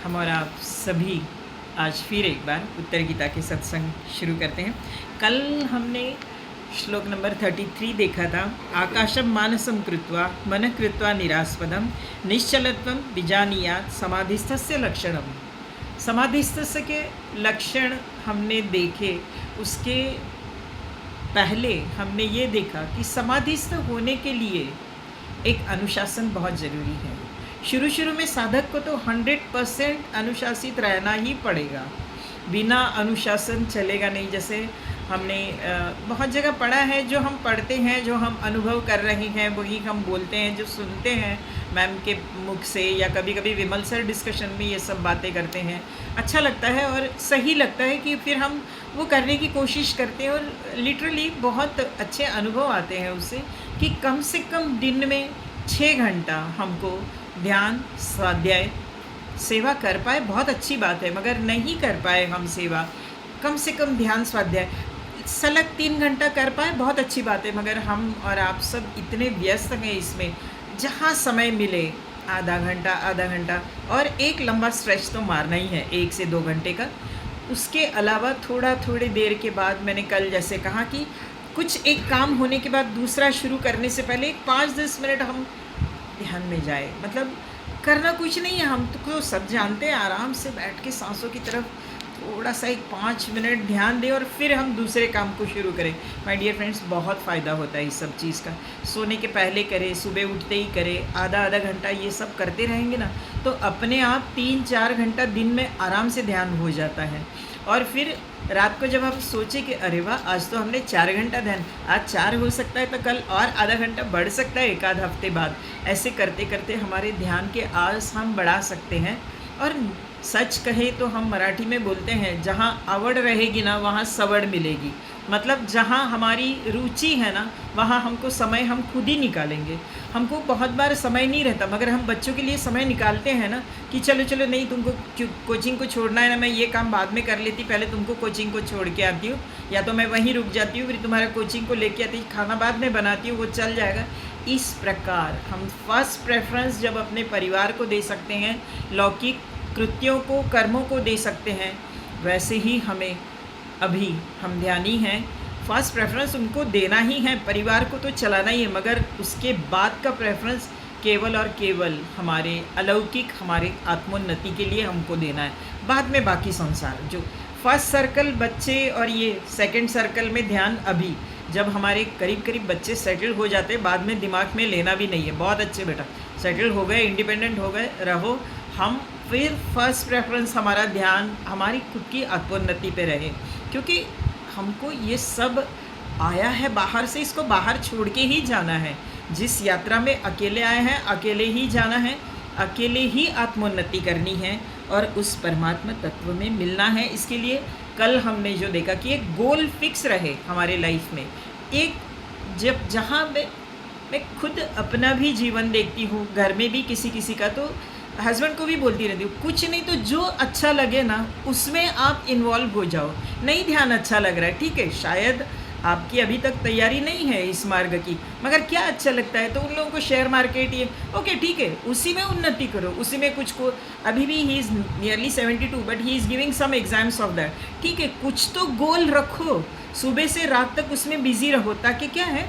हम और आप सभी आज फिर एक बार उत्तर गीता के सत्संग शुरू करते हैं। कल हमने श्लोक नंबर 33 देखा था। आकाशम मानसम कृत्वा मन कृत्वा निरास्पदम निश्चलत्वम विजानीयात समाधिस्थस्य लक्षणम। समाधिस्थस्य के लक्षण हमने देखे। उसके पहले हमने ये देखा कि समाधिस्थ होने के लिए एक अनुशासन बहुत ज़रूरी है। शुरू में साधक को तो 100% अनुशासित रहना ही पड़ेगा, बिना अनुशासन चलेगा नहीं। जैसे हमने बहुत जगह पढ़ा है, जो हम पढ़ते हैं, जो हम अनुभव कर रहे हैं, वही हम बोलते हैं, जो सुनते हैं मैम के मुख से, या कभी कभी विमल सर डिस्कशन में ये सब बातें करते हैं। अच्छा लगता है और सही लगता है कि फिर हम वो करने की कोशिश करते हैं और लिटरली बहुत अच्छे अनुभव आते हैं उससे, कि कम से कम दिन में 6 घंटा हमको ध्यान स्वाध्याय सेवा कर पाए बहुत अच्छी बात है। मगर नहीं कर पाए हम सेवा, कम से कम ध्यान स्वाध्याय सलग 3 घंटा कर पाए बहुत अच्छी बात है। मगर हम और आप सब इतने व्यस्त हैं इसमें, जहाँ समय मिले आधा घंटा और एक लंबा स्ट्रेच तो मारना ही है 1 से 2 घंटे का। उसके अलावा थोड़ी देर के बाद, मैंने कल जैसे कहा कि कुछ एक काम होने के बाद दूसरा शुरू करने से पहले 5-10 मिनट हम ध्यान में जाए। मतलब करना कुछ नहीं है, हम तो सब जानते हैं। आराम से बैठ के सांसों की तरफ थोड़ा सा 5 मिनट ध्यान दें और फिर हम दूसरे काम को शुरू करें। माय डियर फ्रेंड्स, बहुत फ़ायदा होता है इस सब चीज़ का। सोने के पहले करें, सुबह उठते ही करें, आधा घंटा ये सब करते रहेंगे ना, तो अपने आप 3-4 घंटा दिन में आराम से ध्यान हो जाता है। और फिर रात को जब हम सोचे कि अरे वाह, आज तो हमने 4 घंटा ध्यान, आज 4 हो सकता है तो कल और आधा घंटा बढ़ सकता है एक आध हफ्ते बाद। ऐसे करते करते हमारे ध्यान के आस हम बढ़ा सकते हैं। और सच कहे तो हम मराठी में बोलते हैं, जहाँ आवड़ रहेगी ना वहाँ सवड़ मिलेगी। मतलब जहाँ हमारी रुचि है ना, वहाँ हमको समय हम खुद ही निकालेंगे। हमको बहुत बार समय नहीं रहता, मगर हम बच्चों के लिए समय निकालते हैं ना, कि चलो नहीं, तुमको कोचिंग को छोड़ना है ना, मैं ये काम बाद में कर लेती, पहले तुमको कोचिंग को छोड़ के आती हूँ, या तो मैं वहीं रुक जाती हूँ, फिर तुम्हारा कोचिंग को लेके आती, खाना बाद में बनाती हूँ, वो चल जाएगा। इस प्रकार हम फर्स्ट प्रेफरेंस जब अपने परिवार को दे सकते हैं, लौकिक कृत्यों को, कर्मों को दे सकते हैं, वैसे ही हमें, अभी हम ध्यानी हैं, फर्स्ट प्रेफरेंस उनको देना ही है। परिवार को तो चलाना ही है, मगर उसके बाद का प्रेफरेंस केवल और केवल हमारे अलौकिक, हमारे आत्मोन्नति के लिए हमको देना है। बाद में बाकी संसार, जो फर्स्ट सर्कल बच्चे और ये सेकंड सर्कल में ध्यान, अभी जब हमारे करीब बच्चे सेटल हो जाते हैं, बाद में दिमाग में लेना भी नहीं है। बहुत अच्छे बेटा, सेटल हो गए, इंडिपेंडेंट हो गए, रहो। हम फिर फर्स्ट प्रेफरेंस हमारा ध्यान हमारी खुद की आत्मोन्नति पे रहे, क्योंकि हमको ये सब आया है बाहर से, इसको बाहर छोड़ के ही जाना है। जिस यात्रा में अकेले आए हैं, अकेले ही जाना है, अकेले ही आत्मोन्नति करनी है और उस परमात्मा तत्व में मिलना है। इसके लिए कल हमने जो देखा कि एक गोल फिक्स रहे हमारे लाइफ में। एक जब जहाँ मैं खुद अपना भी जीवन देखती हूँ, घर में भी किसी का, तो हस्बैंड को भी बोलती रहती हूँ, कुछ नहीं तो जो अच्छा लगे ना उसमें आप इन्वॉल्व हो जाओ। नहीं ध्यान अच्छा लग रहा है, ठीक है, शायद आपकी अभी तक तैयारी नहीं है इस मार्ग की, मगर क्या अच्छा लगता है तो उन लोगों को शेयर मार्केट, ये ओके ठीक है, उसी में उन्नति करो, उसी में कुछ को। अभी भी he is nearly 72 but he is giving some exams of that, ठीक है, कुछ तो गोल रखो, सुबह से रात तक उसमें बिजी रहो, ताकि क्या है,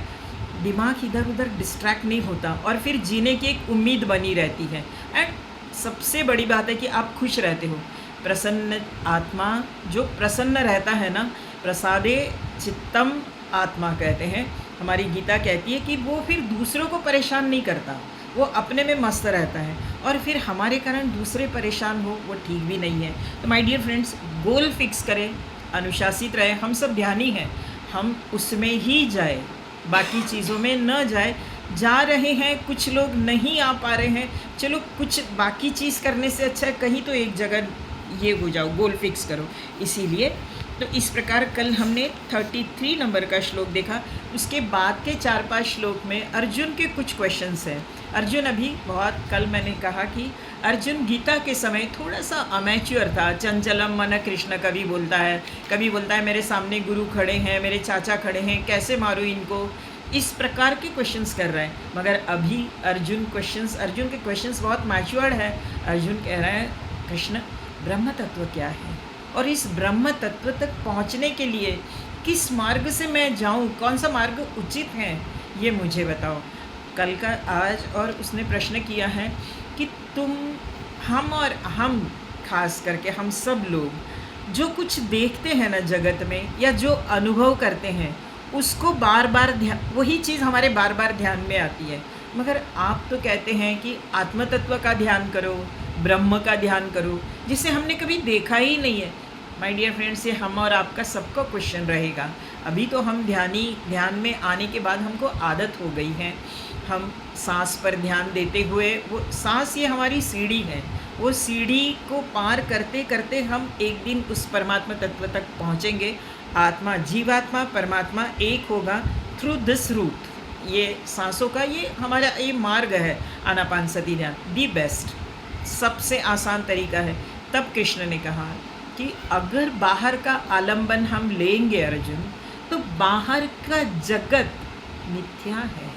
दिमाग इधर उधर डिस्ट्रैक्ट नहीं होता और फिर जीने की एक उम्मीद बनी रहती है। एंड सबसे बड़ी बात है कि आप खुश रहते हो। प्रसन्न आत्मा जो प्रसन्न रहता है ना, प्रसादे चित्तम आत्मा कहते हैं, हमारी गीता कहती है कि वो फिर दूसरों को परेशान नहीं करता, वो अपने में मस्त रहता है। और फिर हमारे कारण दूसरे परेशान हो, वो ठीक भी नहीं है। तो my dear friends, goal fix करें, अनुशासित रहे। हम सब ध्यानी हैं, हम उसमें ही जाए, बाकी चीज़ों में न जाए। जा रहे हैं, कुछ लोग नहीं आ पा रहे हैं, चलो कुछ बाकी चीज़ करने से अच्छा है कहीं तो एक जगह ये हो जाओ, गोल फिक्स करो। इसीलिए तो इस प्रकार कल हमने 33 नंबर का श्लोक देखा। उसके बाद के 4-5 श्लोक में अर्जुन के कुछ क्वेश्चंस हैं। अर्जुन अभी बहुत, कल मैंने कहा कि अर्जुन गीता के समय थोड़ा सा अमेच्योर था। चंचलम मन कृष्ण कभी बोलता है मेरे सामने गुरु खड़े हैं, मेरे चाचा खड़े हैं, कैसे मारूँ इनको, इस प्रकार के क्वेश्चंस कर रहा है। मगर अभी अर्जुन के क्वेश्चंस बहुत मैच्योर्ड है। अर्जुन कह रहा है कृष्ण ब्रह्म तत्व क्या है और इस ब्रह्म तत्व तक पहुंचने के लिए किस मार्ग से मैं जाऊं, कौन सा मार्ग उचित है, ये मुझे बताओ। कल का आज और उसने प्रश्न किया है कि तुम, हम और हम, खास करके हम सब लोग जो कुछ देखते हैं ना जगत में या जो अनुभव करते हैं उसको बार बार ध्यान, वही चीज़ हमारे बार बार ध्यान में आती है। मगर आप तो कहते हैं कि आत्म तत्व का ध्यान करो, ब्रह्म का ध्यान करो, जिसे हमने कभी देखा ही नहीं है। माय डियर फ्रेंड्स, ये हम और आपका सबका क्वेश्चन रहेगा। अभी तो हम ध्यान में आने के बाद हमको आदत हो गई है, हम सांस पर ध्यान देते हुए, वो सांस ये हमारी सीढ़ी है, वो सीढ़ी को पार करते करते हम एक दिन उस परमात्मा तत्व तक पहुँचेंगे। आत्मा, जीवात्मा, परमात्मा एक होगा थ्रू दिस रूट। ये सांसों का ये हमारा ये मार्ग है, आनापानसती ध्यान दी बेस्ट, सबसे आसान तरीका है। तब कृष्ण ने कहा कि अगर बाहर का आलंबन हम लेंगे अर्जुन, तो बाहर का जगत मिथ्या है।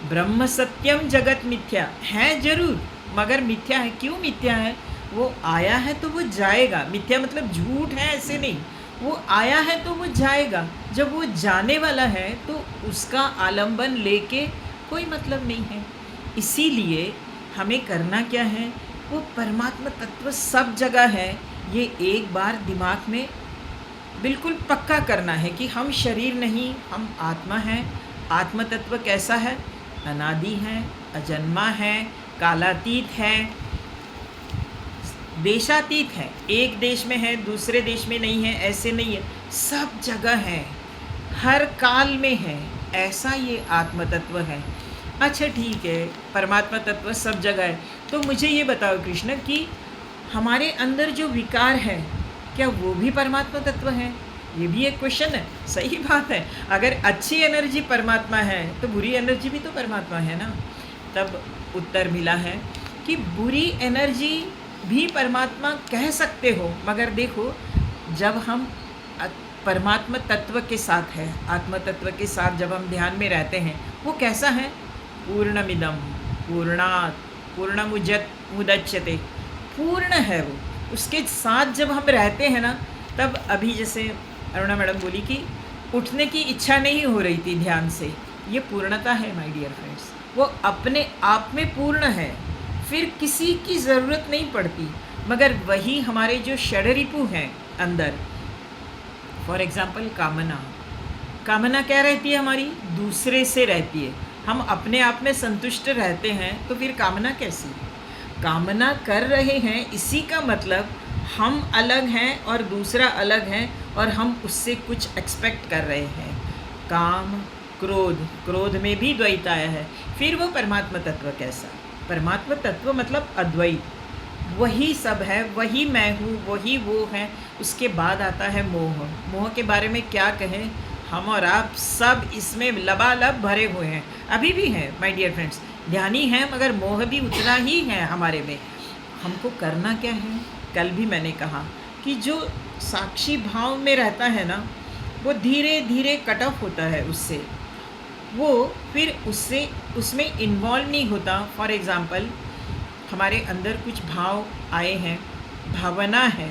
ब्रह्म सत्यम जगत मिथ्या है जरूर, मगर मिथ्या है। क्यों मिथ्या है? वो आया है तो वो जाएगा। मिथ्या मतलब झूठ है ऐसे नहीं, वो आया है तो वो जाएगा। जब वो जाने वाला है तो उसका आलंबन लेके कोई मतलब नहीं है। इसीलिए हमें करना क्या है, वो परमात्मा तत्व सब जगह है, ये एक बार दिमाग में बिल्कुल पक्का करना है कि हम शरीर नहीं, हम आत्मा हैं। आत्म तत्व कैसा है? अनादि है, अजन्मा है, कालातीत है, देशातीत है। एक देश में है दूसरे देश में नहीं है, ऐसे नहीं है, सब जगह है, हर काल में है, ऐसा ये आत्म तत्व है। अच्छा ठीक है, परमात्मा तत्व सब जगह है, तो मुझे ये बताओ कृष्ण कि हमारे अंदर जो विकार है क्या वो भी परमात्मा तत्व है? ये भी एक क्वेश्चन है। सही बात है, अगर अच्छी एनर्जी परमात्मा है तो बुरी एनर्जी भी तो परमात्मा है ना। तब उत्तर मिला है कि बुरी एनर्जी भी परमात्मा कह सकते हो, मगर देखो जब हम परमात्मा तत्व के साथ है, आत्म तत्व के साथ जब हम ध्यान में रहते हैं, वो कैसा है? पूर्णमिदम पूर्णात् पूर्णमुदच्यते, पूर्ण है वो। उसके साथ जब हम रहते हैं ना, तब अभी जैसे अरुणा मैडम बोली कि उठने की इच्छा नहीं हो रही थी ध्यान से, ये पूर्णता है माय डियर फ्रेंड्स। वो अपने आप में पूर्ण है, फिर किसी की ज़रूरत नहीं पड़ती। मगर वही हमारे जो षडरिपु हैं अंदर, फॉर एग्ज़ाम्पल कामना क्या रहती है हमारी? दूसरे से रहती है। हम अपने आप में संतुष्ट रहते हैं तो फिर कामना कैसी? कामना कर रहे हैं, इसी का मतलब हम अलग हैं और दूसरा अलग है और हम उससे कुछ एक्सपेक्ट कर रहे हैं। काम, क्रोध में भी द्वैत आया है। फिर वो परमात्मा तत्व कैसा? परमात्मा तत्व मतलब अद्वैत, वही सब है, वही मैं हूँ, वही वो है। उसके बाद आता है मोह के बारे में क्या कहें, हम और आप सब इसमें लबालब भरे हुए हैं, अभी भी हैं माय डियर फ्रेंड्स। ध्यानी हैं मगर मोह भी उतना ही है हमारे में। हमको करना क्या है? कल भी मैंने कहा कि जो साक्षी भाव में रहता है ना, वो धीरे धीरे कट ऑफ होता है उससे, वो फिर उसमें इन्वॉल्व नहीं होता। फॉर एग्ज़ाम्पल हमारे अंदर कुछ भाव आए हैं, भावना है,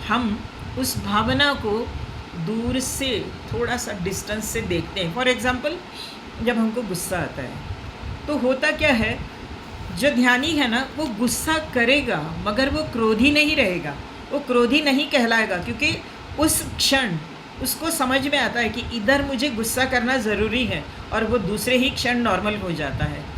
हम उस भावना को दूर से थोड़ा सा डिस्टेंस से देखते हैं। फॉर एग्ज़ाम्पल जब हमको गुस्सा आता है तो होता क्या है, जो ध्यानी है ना वो गुस्सा करेगा मगर वो क्रोधी नहीं रहेगा, वो क्रोधी नहीं कहलाएगा, क्योंकि उस क्षण उसको समझ में आता है कि इधर मुझे गुस्सा करना ज़रूरी है, और वो दूसरे ही क्षण नॉर्मल हो जाता है।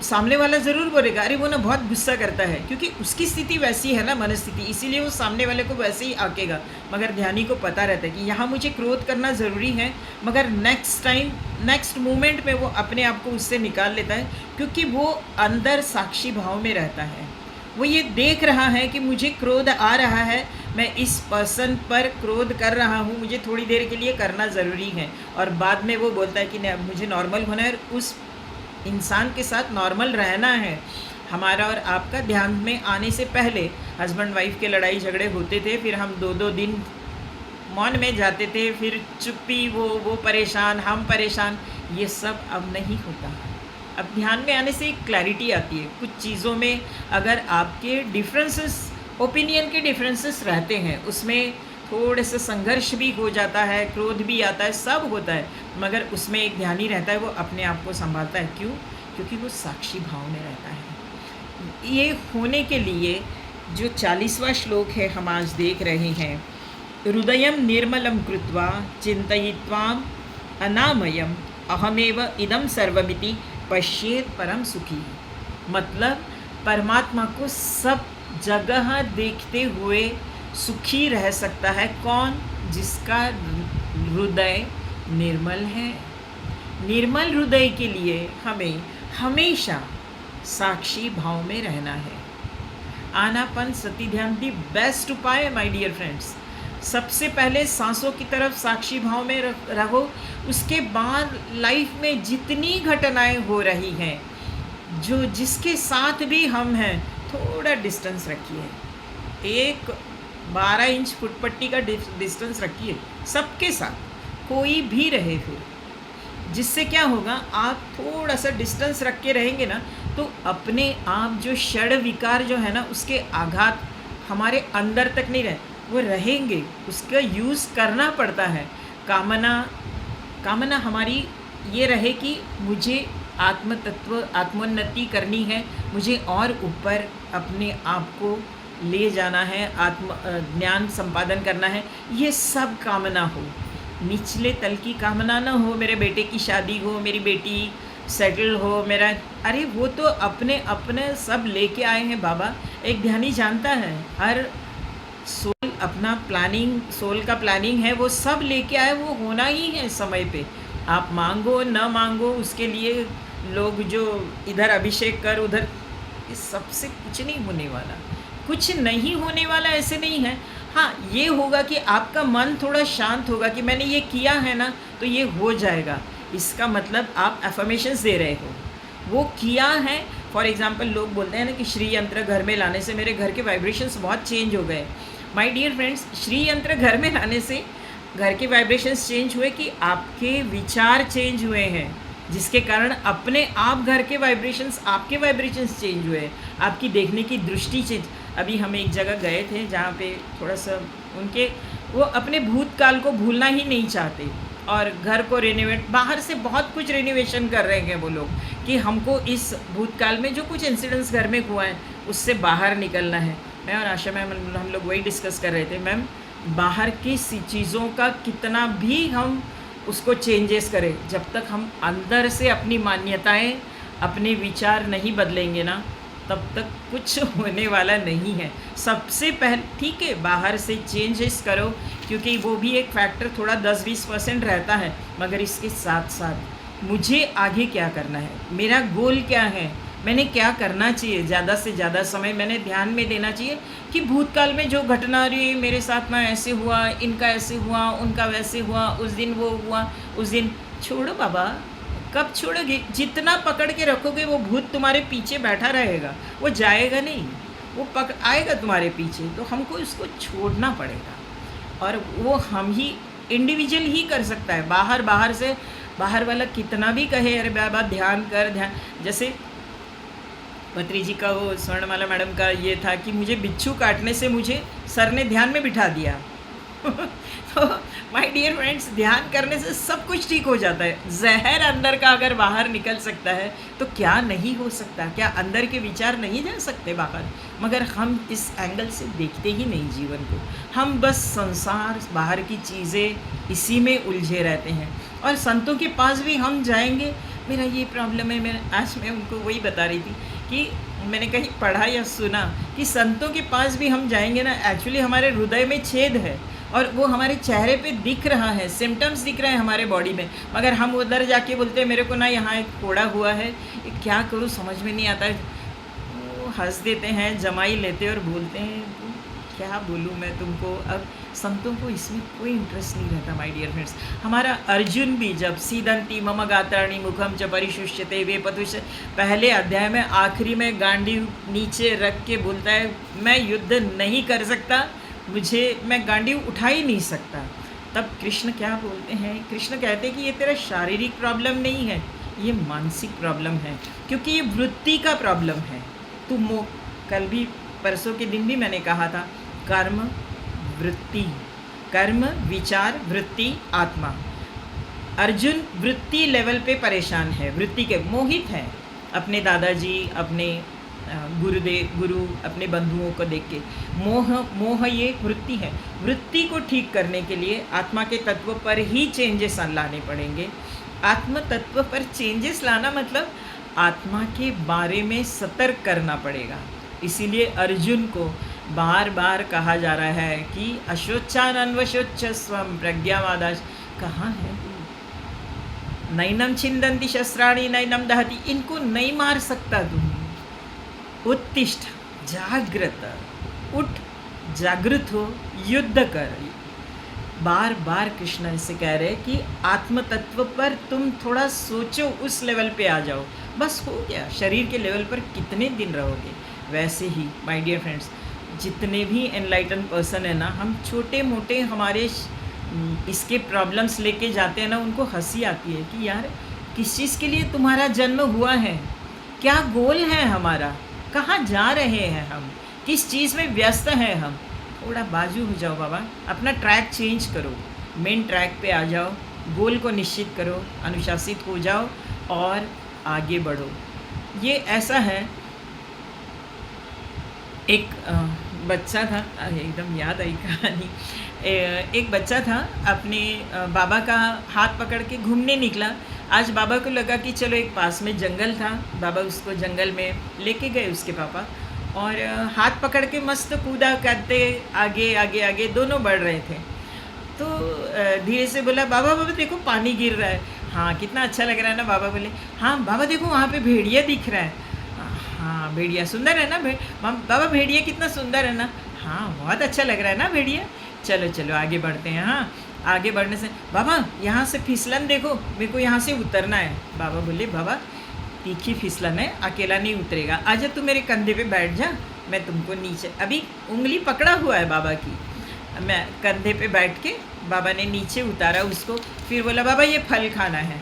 सामने वाला ज़रूर बोलेगा अरे वो ना बहुत गुस्सा करता है, क्योंकि उसकी स्थिति वैसी है ना, मनस्थिति, इसीलिए वो सामने वाले को वैसे ही आकेगा। मगर ध्यानी को पता रहता है कि यहाँ मुझे क्रोध करना ज़रूरी है, मगर नेक्स्ट मोमेंट में वो अपने आप को उससे निकाल लेता है, क्योंकि वो अंदर साक्षी भाव में रहता है। वो ये देख रहा है कि मुझे क्रोध आ रहा है, मैं इस पर्सन पर क्रोध कर रहा हूँ, मुझे थोड़ी देर के लिए करना ज़रूरी है, और बाद में वो बोलता है कि नहीं मुझे नॉर्मल होना है, उस इंसान के साथ नॉर्मल रहना है। हमारा और आपका ध्यान में आने से पहले हस्बैंड वाइफ के लड़ाई झगड़े होते थे, फिर हम 2-2 दिन मौन में जाते थे, फिर चुप्पी, वो परेशान, हम परेशान, ये सब अब नहीं होता। अब ध्यान में आने से एक क्लैरिटी आती है। कुछ चीज़ों में अगर आपके डिफरेंसेस, ओपिनियन के डिफरेंसेस रहते हैं, उसमें थोड़े से संघर्ष भी हो जाता है, क्रोध भी आता है, सब होता है, मगर उसमें एक ध्यानी रहता है, वो अपने आप को संभालता है। क्यों? क्योंकि वो साक्षी भाव में रहता है। ये होने के लिए जो 40वां श्लोक है हम आज देख रहे हैं, हृदयं निर्मलं कृत्वा चिन्तयित्वाम् अनामयम् अहमेव इदं सर्वमिति पश्येत परम सुखी। मतलब परमात्मा को सब जगह देखते हुए सुखी रह सकता है। कौन? जिसका हृदय निर्मल है। निर्मल हृदय के लिए हमें हमेशा साक्षी भाव में रहना है। आनापान सती ध्यान दी बेस्ट उपाय है माय डियर फ्रेंड्स। सबसे पहले सांसों की तरफ साक्षी भाव में रहो, उसके बाद लाइफ में जितनी घटनाएं हो रही हैं, जो जिसके साथ भी हम हैं, थोड़ा डिस्टेंस रखिए। एक 12 इंच फुटपट्टी का डिस्टेंस रखिए सबके साथ, कोई भी रहे फिर। जिससे क्या होगा, आप थोड़ा सा डिस्टेंस रख के रहेंगे ना, तो अपने आप जो षड विकार जो है ना, उसके आघात हमारे अंदर तक नहीं रहे, वो रहेंगे। उसका यूज़ करना पड़ता है। कामना हमारी ये रहे कि मुझे आत्मोन्नति करनी है, मुझे और ऊपर अपने आप को ले जाना है, ज्ञान संपादन करना है, ये सब कामना हो। निचले तल की कामना ना हो, मेरे बेटे की शादी हो, मेरी बेटी सेटल हो, मेरा, अरे वो तो अपने अपने सब लेके आए हैं बाबा। एक ध्यानी जानता है, हर सोल अपना प्लानिंग, सोल का प्लानिंग है, वो सब लेके आए, वो होना ही है समय पे। आप मांगो न मांगो, उसके लिए लोग जो इधर अभिषेक कर उधर, इस सबसे कुछ नहीं होने वाला। कुछ नहीं होने वाला ऐसे नहीं है। हाँ, ये होगा कि आपका मन थोड़ा शांत होगा कि मैंने ये किया है ना, तो ये हो जाएगा। इसका मतलब आप अफर्मेशंस दे रहे हो, वो किया है। फॉर एग्जांपल लोग बोलते हैं ना कि श्री यंत्र घर में लाने से मेरे घर के वाइब्रेशंस बहुत चेंज हो गए। माय डियर फ्रेंड्स, श्री यंत्र घर में लाने से घर के वाइब्रेशंस चेंज हुए कि आपके विचार चेंज हुए हैं, जिसके कारण अपने आप घर के वाइब्रेशंस, आपके वाइब्रेशंस चेंज हुए, आपकी देखने की दृष्टि चेंज। अभी हम एक जगह गए थे जहाँ पे थोड़ा सा उनके, वो अपने भूतकाल को भूलना ही नहीं चाहते, और घर को रेनोवेट, बाहर से बहुत कुछ रेनोवेशन कर रहे हैं वो लोग, कि हमको इस भूतकाल में जो कुछ इंसिडेंट्स घर में हुआ है उससे बाहर निकलना है। मैं और आशा मैम हम लोग वही डिस्कस कर रहे थे, मैम बाहर की चीज़ों का कितना भी हम उसको चेंजेस करें, जब तक हम अंदर से अपनी मान्यताएं, अपने विचार नहीं बदलेंगे ना, तब तक कुछ होने वाला नहीं है। सबसे पहले ठीक है बाहर से चेंजेस करो, क्योंकि वो भी एक फैक्टर थोड़ा 10-20% रहता है, मगर इसके साथ साथ मुझे आगे क्या करना है, मेरा गोल क्या है, मैंने क्या करना चाहिए। ज़्यादा से ज़्यादा समय मैंने ध्यान में देना चाहिए कि भूतकाल में जो घटना रही, मेरे साथ में ऐसे हुआ, इनका ऐसे हुआ, उनका वैसे हुआ, उस दिन वो हुआ, उस दिन। छोड़ो बाबा, कब छोड़ोगे? जितना पकड़ के रखोगे वो भूत तुम्हारे पीछे बैठा रहेगा, वो जाएगा नहीं, वो आएगा तुम्हारे पीछे। तो हमको इसको छोड़ना पड़ेगा, और वो हम ही इंडिविजुअल ही कर सकता है। बाहर से बाहर वाला कितना भी कहे अरे बाबा ध्यान कर, ध्यान, जैसे बत्री जी का वो स्वर्णमाला मैडम का ये था कि मुझे बिच्छू काटने से मुझे सर ने ध्यान में बिठा दिया। तो माय डियर फ्रेंड्स, ध्यान करने से सब कुछ ठीक हो जाता है। जहर अंदर का अगर बाहर निकल सकता है तो क्या नहीं हो सकता? क्या अंदर के विचार नहीं जा सकते बाहर? मगर हम इस एंगल से देखते ही नहीं जीवन को। हम बस संसार, बाहर की चीज़ें, इसी में उलझे रहते हैं। और संतों के पास भी हम जाएंगे, मेरा ये प्रॉब्लम है, आज मैं उनको वही बता रही थी कि मैंने कहीं पढ़ा या सुना कि संतों के पास भी हम जाएंगे ना, एक्चुअली हमारे हृदय में छेद है और वो हमारे चेहरे पे दिख रहा है, सिम्टम्स दिख रहे हैं हमारे बॉडी में, मगर हम उधर जाके बोलते हैं मेरे को ना यहाँ एक फोड़ा हुआ है, क्या करूँ समझ में नहीं आता है। वो हंस देते हैं, जमाई लेते और बोलते हैं क्या बोलूँ मैं तुमको। अब संतों को इसमें कोई इंटरेस्ट नहीं रहता माय डियर फ्रेंड्स। हमारा अर्जुन भी जब सीदंती मम गात्राणि मुखम च परिशुष्यते वे पतुष, पहले अध्याय में आखिरी में गांडी नीचे रख के बोलता है मैं युद्ध नहीं कर सकता, मैं गांडी उठा ही नहीं सकता। तब कृष्ण क्या बोलते हैं? कृष्ण कहते हैं कि ये तेरा शारीरिक प्रॉब्लम नहीं है, ये मानसिक प्रॉब्लम है, क्योंकि ये वृत्ति का प्रॉब्लम है। तो कल भी परसों के दिन भी मैंने कहा था, कर्म वृत्ति, कर्म विचार वृत्ति आत्मा। अर्जुन वृत्ति लेवल पे परेशान है, वृत्ति के मोहित है अपने दादाजी, अपने गुरु, अपने बंधुओं को देख के। मोह ये वृत्ति है। वृत्ति को ठीक करने के लिए आत्मा के तत्व पर ही चेंजेस लाने पड़ेंगे। आत्म तत्व पर चेंजेस लाना मतलब आत्मा के बारे में सतर्क करना पड़ेगा। इसीलिए अर्जुन को बार बार कहा जा रहा है कि अशोचान अन्वशोच स्वम प्रज्ञावादाश, कहाँ है तू? नैनम छिंदंती शस्त्राणी नैनम दहती, इनको नहीं मार सकता तुम। उत्तिष्ठ, जागृत, उठ, जागृत हो, युद्ध कर। बार बार कृष्ण इसे कह रहे कि आत्म तत्व पर तुम थोड़ा सोचो, उस लेवल पे आ जाओ। बस हो गया। शरीर के लेवल पर कितने दिन रहोगे? वैसे ही माय डियर फ्रेंड्स, जितने भी एनलाइटन पर्सन है ना, हम छोटे मोटे हमारे इसके प्रॉब्लम्स लेके जाते हैं ना, उनको हंसी आती है कि यार किस चीज़ के लिए तुम्हारा जन्म हुआ है, क्या गोल है हमारा, कहाँ जा रहे हैं हम, किस चीज़ में व्यस्त हैं हम। थोड़ा बाजू हो जाओ बाबा, अपना ट्रैक चेंज करो, मेन ट्रैक पे आ जाओ, गोल को निश्चित करो, अनुशासित हो जाओ और आगे बढ़ो। ये ऐसा है, एक बच्चा था, एकदम याद आई कहानी। एक बच्चा था, अपने बाबा का हाथ पकड़ के घूमने निकला। आज बाबा को लगा कि चलो, एक पास में जंगल था, बाबा उसको जंगल में लेके गए उसके पापा, और हाथ पकड़ के मस्त कूदा करते आगे आगे आगे दोनों बढ़ रहे थे। तो धीरे से बोला, बाबा बाबा देखो पानी गिर रहा है। हाँ, कितना अच्छा लग रहा है ना। बाबा बोले, हाँ बाबा देखो वहाँ पे भेड़िया दिख रहा है। हाँ भेड़िया सुंदर है ना, बाबा भेड़िया कितना सुंदर है ना। हाँ बहुत अच्छा लग रहा है ना भेड़िया, चलो चलो आगे बढ़ते हैं। हाँ, आगे बढ़ने से, बाबा यहाँ से फिसलन देखो, मेरे को यहाँ से उतरना है। बाबा बोले, बाबा तीखी फिसलन है, अकेला नहीं उतरेगा, आजा तू मेरे कंधे पे बैठ जा, मैं तुमको नीचे, अभी उंगली पकड़ा हुआ है बाबा की, मैं कंधे पे बैठ के बाबा ने नीचे उतारा उसको। फिर बोला, बाबा ये फल खाना है।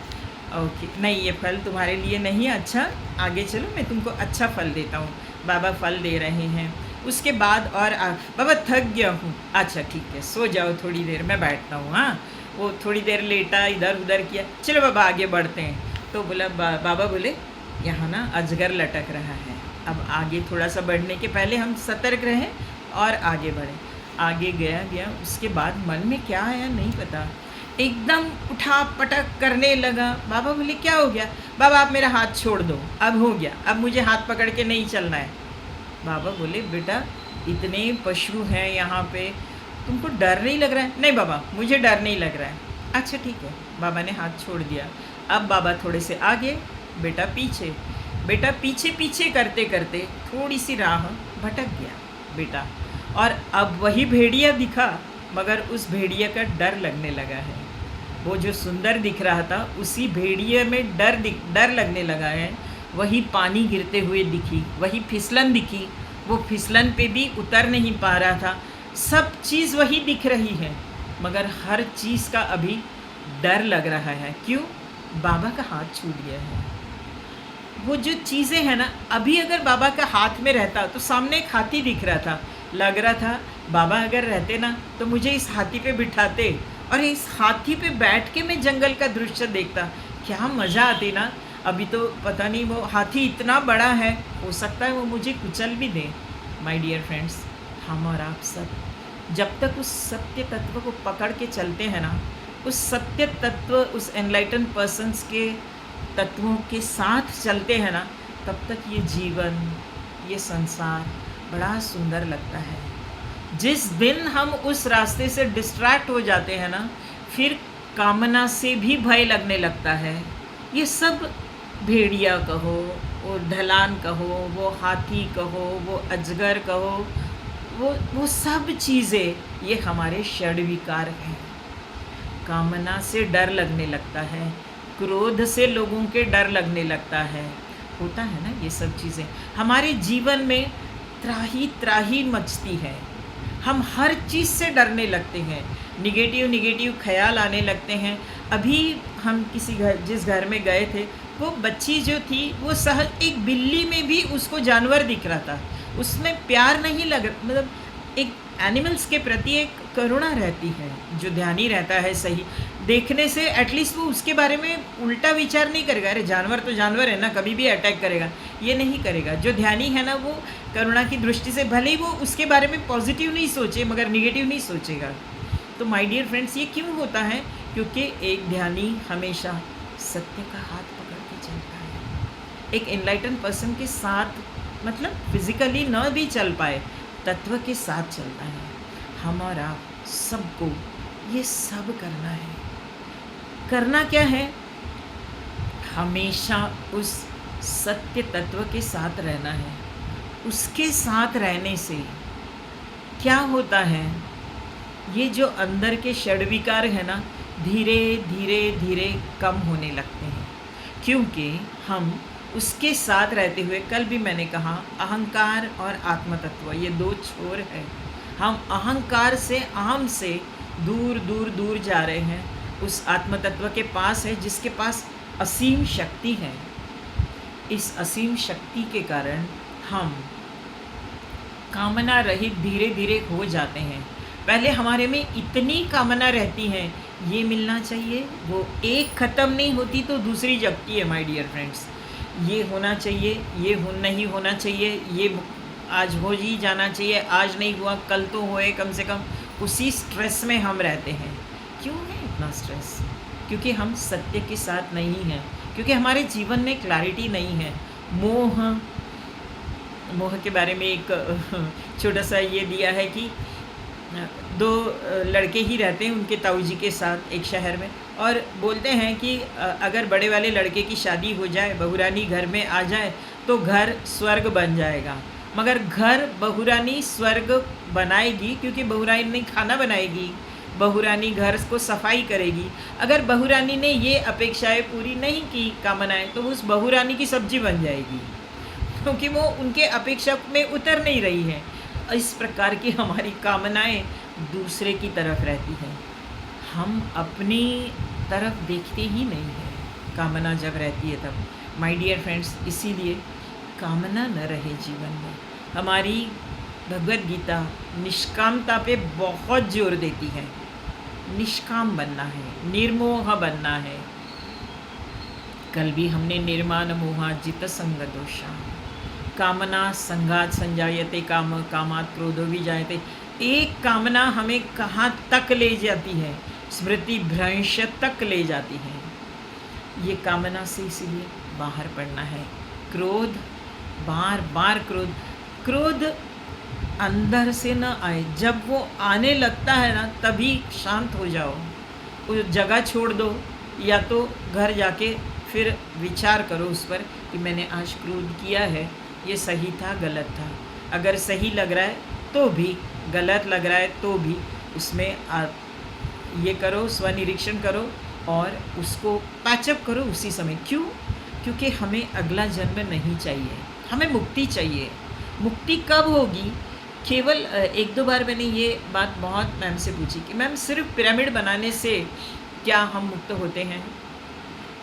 ओके, नहीं ये फल तुम्हारे लिए नहीं है, अच्छा आगे चलो मैं तुमको अच्छा फल देता हूँ। बाबा फल दे रहे हैं। उसके बाद और बाबा थक गया हूँ, अच्छा ठीक है सो जाओ थोड़ी देर, मैं बैठता हूँ। हाँ, वो थोड़ी देर लेटा, इधर उधर किया, चलो बाबा आगे बढ़ते हैं। तो बोला बाबा बोले, यहाँ ना अजगर लटक रहा है, अब आगे थोड़ा सा बढ़ने के पहले हम सतर्क रहें और आगे बढ़ें। आगे गया, उसके बाद मन में क्या आया नहीं पता, एकदम उठा पटक करने लगा। बाबा बोले, क्या हो गया? बाबा आप मेरा हाथ छोड़ दो, अब हो गया, अब मुझे हाथ पकड़ के नहीं चलना है। बाबा बोले, बेटा इतने पशु हैं यहाँ पे, तुमको डर नहीं लग रहा है? नहीं बाबा मुझे डर नहीं लग रहा है। अच्छा ठीक है, बाबा ने हाथ छोड़ दिया। अब बाबा थोड़े से आगे, बेटा पीछे, बेटा पीछे पीछे करते करते थोड़ी सी राह भटक गया बेटा, और अब वही भेड़िया दिखा, मगर उस भेड़िया का डर लगने लगा है। वो जो सुंदर दिख रहा था, उसी भेड़िए में डर लगने लगा है। वही पानी गिरते हुए दिखी, वही फिसलन दिखी, वो फिसलन पे भी उतर नहीं पा रहा था। सब चीज़ वही दिख रही है, मगर हर चीज़ का अभी डर लग रहा है। क्यों? बाबा का हाथ छूट गया है। वो जो चीज़ें हैं ना, अभी अगर बाबा का हाथ में रहता तो सामने एक हाथी दिख रहा था, लग रहा था बाबा अगर रहते ना तो मुझे इस हाथी पे बिठाते और इस हाथी पे बैठ के मैं जंगल का दृश्य देखता, क्या मज़ा आती ना। अभी तो पता नहीं, वो हाथी इतना बड़ा है, हो सकता है वो मुझे कुचल भी दे। माय डियर फ्रेंड्स, हम और आप सब जब तक उस सत्य तत्व को पकड़ के चलते हैं ना, उस सत्य तत्व, उस एनलाइटन पर्सन्स के तत्वों के साथ चलते हैं ना, तब तक ये जीवन, ये संसार बड़ा सुंदर लगता है। जिस दिन हम उस रास्ते से डिस्ट्रैक्ट हो जाते हैं ना, फिर कामना से भी भय लगने लगता है। ये सब भेड़िया कहो, वो ढलान कहो, वो हाथी कहो, वो अजगर कहो, वो सब चीज़ें ये हमारे षड विकार हैं। कामना से डर लगने लगता है, क्रोध से लोगों के डर लगने लगता है, होता है ना ये सब चीज़ें। हमारे जीवन में त्राही त्राही मचती है, हम हर चीज़ से डरने लगते हैं, निगेटिव ख्याल आने लगते हैं। अभी हम किसी घर, जिस घर में गए थे, वो बच्ची जो थी वो सहज एक बिल्ली में भी उसको जानवर दिख रहा था, उसमें प्यार नहीं लग, मतलब एक एनिमल्स के प्रति एक करुणा रहती है। जो ध्यानी रहता है सही देखने से एटलीस्ट वो उसके बारे में उल्टा विचार नहीं करेगा, अरे जानवर तो जानवर है ना, कभी भी अटैक करेगा, ये नहीं करेगा। जो ध्यानी है ना, वो करुणा की दृष्टि से भले ही वो उसके बारे में पॉजिटिव नहीं सोचे मगर निगेटिव नहीं सोचेगा। तो माय डियर फ्रेंड्स, ये क्यों होता है? क्योंकि एक ध्यानी हमेशा सत्य का हाथ पकड़ के चलता है। एक एनलाइटन पर्सन के साथ, मतलब फिजिकली न भी चल पाए, तत्व के साथ चलता है। हमारा सबको ये सब करना है। करना क्या है? हमेशा उस सत्य तत्व के साथ रहना है। उसके साथ रहने से क्या होता है, ये जो अंदर के षड्विकार है ना, धीरे धीरे धीरे कम होने लगते हैं, क्योंकि हम उसके साथ रहते हुए, कल भी मैंने कहा, अहंकार और आत्मतत्व ये दो छोर हैं। हम अहंकार से, अहम से दूर दूर दूर जा रहे हैं, उस आत्मतत्व के पास है जिसके पास असीम शक्ति है। इस असीम शक्ति के कारण हम कामना रहित धीरे धीरे हो जाते हैं। पहले हमारे में इतनी कामना रहती है, ये मिलना चाहिए, वो एक ख़त्म नहीं होती तो दूसरी जगती है। माय डियर फ्रेंड्स, ये होना चाहिए, ये नहीं होना चाहिए, ये आज हो ही जाना चाहिए, आज नहीं हुआ कल तो होए कम से कम। उसी स्ट्रेस में हम रहते हैं। क्यों है इतना स्ट्रेस? क्योंकि हम सत्य के साथ नहीं हैं, क्योंकि हमारे जीवन में क्लैरिटी नहीं है। मोह के बारे में एक छोटा सा ये दिया है कि दो लड़के ही रहते हैं उनके ताऊ जी के साथ एक शहर में, और बोलते हैं कि अगर बड़े वाले लड़के की शादी हो जाए, बहुरानी घर में आ जाए तो घर स्वर्ग बन जाएगा। मगर घर बहुरानी स्वर्ग बनाएगी, क्योंकि बहुरानी खाना बनाएगी, बहुरानी घर को सफाई करेगी। अगर बहुरानी ने ये अपेक्षाएं पूरी नहीं की, कामनाएं, तो उस बहुरानी की सब्जी बन जाएगी, क्योंकि वो उनके अपेक्षा में उतर नहीं रही है। इस प्रकार की हमारी कामनाएं दूसरे की तरफ रहती हैं, हम अपनी तरफ देखते ही नहीं हैं कामना जब रहती है तब। माय डियर फ्रेंड्स, इसीलिए कामना न रहे जीवन में। हमारी भगवद गीता निष्कामता पे बहुत जोर देती है। निष्काम बनना है, निर्मोह बनना है। कल भी हमने निर्माण मोहा जित संग दोषा, कामना संघात संजायते काम, कामात क्रोधो विजायते। एक कामना हमें कहाँ तक ले जाती है? स्मृति भ्रंश तक ले जाती है। ये कामना से इसीलिए बाहर पड़ना है। क्रोध, बार बार क्रोध अंदर से न आए, जब वो आने लगता है ना, तभी शांत हो जाओ, उस जगह छोड़ दो, या तो घर जाके फिर विचार करो उस पर कि मैंने आज क्रोध किया है, ये सही था गलत था। अगर सही लग रहा है तो भी, गलत लग रहा है तो भी, उसमें आप ये करो, स्वनिरीक्षण करो और उसको पैचअप करो उसी समय। क्यों? क्योंकि हमें अगला जन्म नहीं चाहिए, हमें मुक्ति चाहिए। मुक्ति कब होगी? केवल एक दो बार मैंने ये बात बहुत मैम से पूछी कि मैम, सिर्फ पिरामिड बनाने से क्या हम मुक्त होते हैं?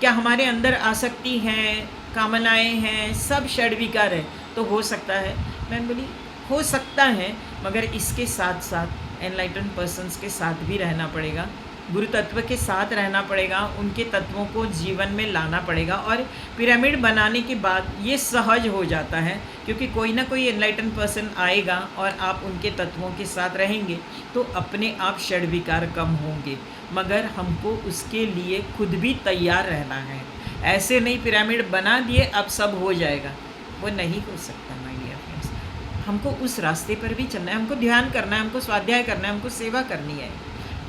क्या हमारे अंदर आसक्ति हैं, कामनाएं हैं, सब षड्विकार है तो हो सकता है? मैम बोली हो सकता है, मगर इसके साथ साथ एनलाइटन पर्सन्स के साथ भी रहना पड़ेगा, गुरु तत्व के साथ रहना पड़ेगा, उनके तत्वों को जीवन में लाना पड़ेगा। और पिरामिड बनाने के बाद ये सहज हो जाता है, क्योंकि कोई ना कोई एनलाइटन पर्सन आएगा और आप उनके तत्वों के साथ रहेंगे तो अपने आप षड्विकार कम होंगे। मगर हमको उसके लिए खुद भी तैयार रहना है। ऐसे नहीं पिरामिड बना दिए अब सब हो जाएगा, वो नहीं हो सकता माय डियर फ्रेंड्स। हमको उस रास्ते पर भी चलना है, हमको ध्यान करना है, हमको स्वाध्याय करना है, हमको सेवा करनी है।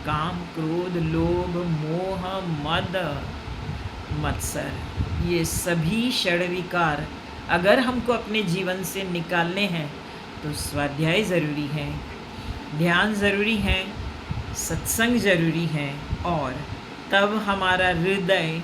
काम, क्रोध, लोभ, मोह, मद, मत्सर, ये सभी षड्विकार अगर हमको अपने जीवन से निकालने हैं तो स्वाध्याय ज़रूरी है, ध्यान ज़रूरी है, सत्संग ज़रूरी है, और तब हमारा हृदय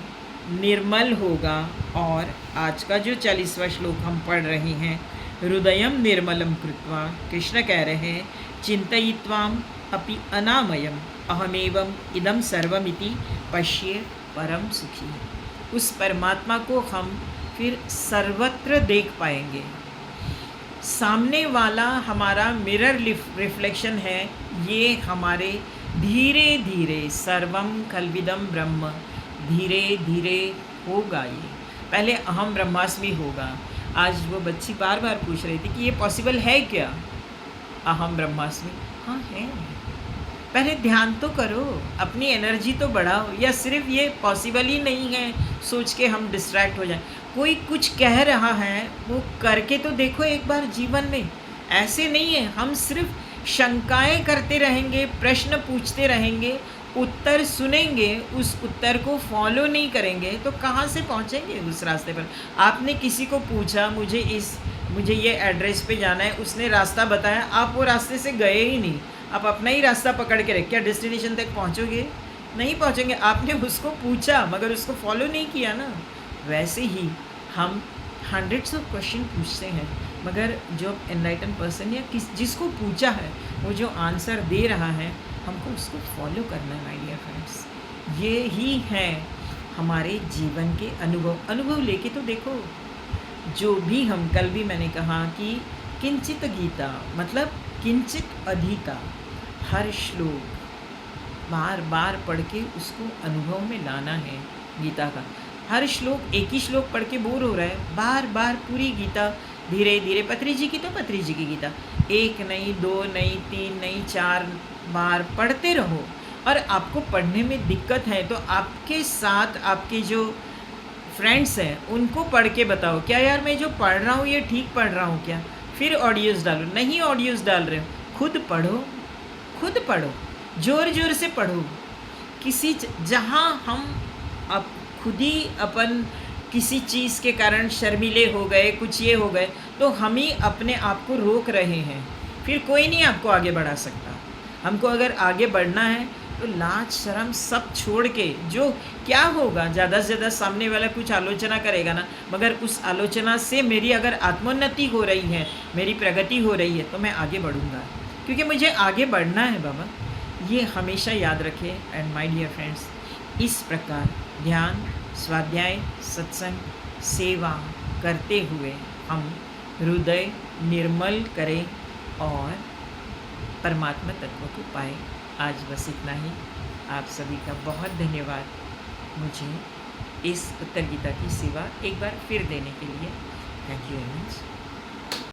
निर्मल होगा। और आज का जो 40वां श्लोक हम पढ़ रहे हैं, हृदयम निर्मलम कृत्वा, कृष्ण कह रहे हैं चिंतयित्वाम अपि अनामयम अहमेवम इदम सर्वमिति पश्ये परम सुखी है। उस परमात्मा को हम फिर सर्वत्र देख पाएंगे। सामने वाला हमारा मिरर रिफ्लेक्शन है, ये हमारे धीरे धीरे सर्वम कल्विदम ब्रह्म धीरे धीरे होगा। ये पहले अहम ब्रह्मास्मि होगा। आज वो बच्ची बार बार पूछ रही थी कि ये पॉसिबल है क्या अहम ब्रह्मास्मि? हाँ है। पहले ध्यान तो करो, अपनी एनर्जी तो बढ़ाओ, या सिर्फ ये पॉसिबल ही नहीं है सोच के हम डिस्ट्रैक्ट हो जाएं। कोई कुछ कह रहा है वो करके तो देखो एक बार जीवन में। ऐसे नहीं है हम सिर्फ शंकाएं करते रहेंगे, प्रश्न पूछते रहेंगे, उत्तर सुनेंगे, उस उत्तर को फॉलो नहीं करेंगे तो कहाँ से पहुँचेंगे उस रास्ते पर। आपने किसी को पूछा मुझे ये एड्रेस पे जाना है, उसने रास्ता बताया, आप वो रास्ते से गए ही नहीं, आप अपना ही रास्ता पकड़ के रहे, क्या डेस्टिनेशन तक पहुँचोगे? नहीं पहुँचेंगे। आपने उसको पूछा मगर उसको फॉलो नहीं किया ना। वैसे ही हम हंड्रेड्स ऑफ क्वेश्चन पूछते हैं, मगर जो एनलाइटन पर्सन या जिसको पूछा है वो जो आंसर दे रहा है हमको उसको फॉलो करना है। माय डियर फ्रेंड्स, ये ही है हमारे जीवन के अनुभव लेके तो देखो। जो भी हम कल भी मैंने कहा कि किंचित गीता मतलब किंचित अधिका, हर श्लोक बार बार पढ़ के उसको अनुभव में लाना है। गीता का हर श्लोक, एक ही श्लोक पढ़ के बोर हो रहा है, बार बार पूरी गीता धीरे धीरे, पत्री जी की तो पत्री जी की गीता 1 नहीं 2 नहीं 3 नहीं 4 बार पढ़ते रहो। और आपको पढ़ने में दिक्कत है तो आपके साथ आपके जो फ्रेंड्स हैं उनको पढ़ के बताओ, क्या यार मैं जो पढ़ रहा हूँ ये ठीक पढ़ रहा हूँ क्या? फिर ऑडियोज़ डालो। नहीं ऑडियोज़ डाल रहे हो, खुद पढ़ो, ज़ोर ज़ोर से पढ़ो। जहाँ हम अब खुद ही अपन किसी चीज़ के कारण शर्मीले हो गए, कुछ ये हो गए, तो हम ही अपने आप को रोक रहे हैं। फिर कोई नहीं आपको आगे बढ़ा सकता। हमको अगर आगे बढ़ना है तो लाज शर्म सब छोड़ के, जो क्या होगा, ज़्यादा से ज़्यादा सामने वाला कुछ आलोचना करेगा ना, मगर उस आलोचना से मेरी अगर आत्मोन्नति हो रही है, मेरी प्रगति हो रही है, तो मैं आगे बढ़ूँगा, क्योंकि मुझे आगे बढ़ना है बाबा। ये हमेशा याद रखें। एंड माय डियर फ्रेंड्स, इस प्रकार ध्यान, स्वाध्याय, सत्संग, सेवा करते हुए हम हृदय निर्मल करें और परमात्मा तत्व को पाए। आज बस इतना ही। आप सभी का बहुत धन्यवाद मुझे इस उत्तर गीता की सेवा एक बार फिर देने के लिए। Thank you very much.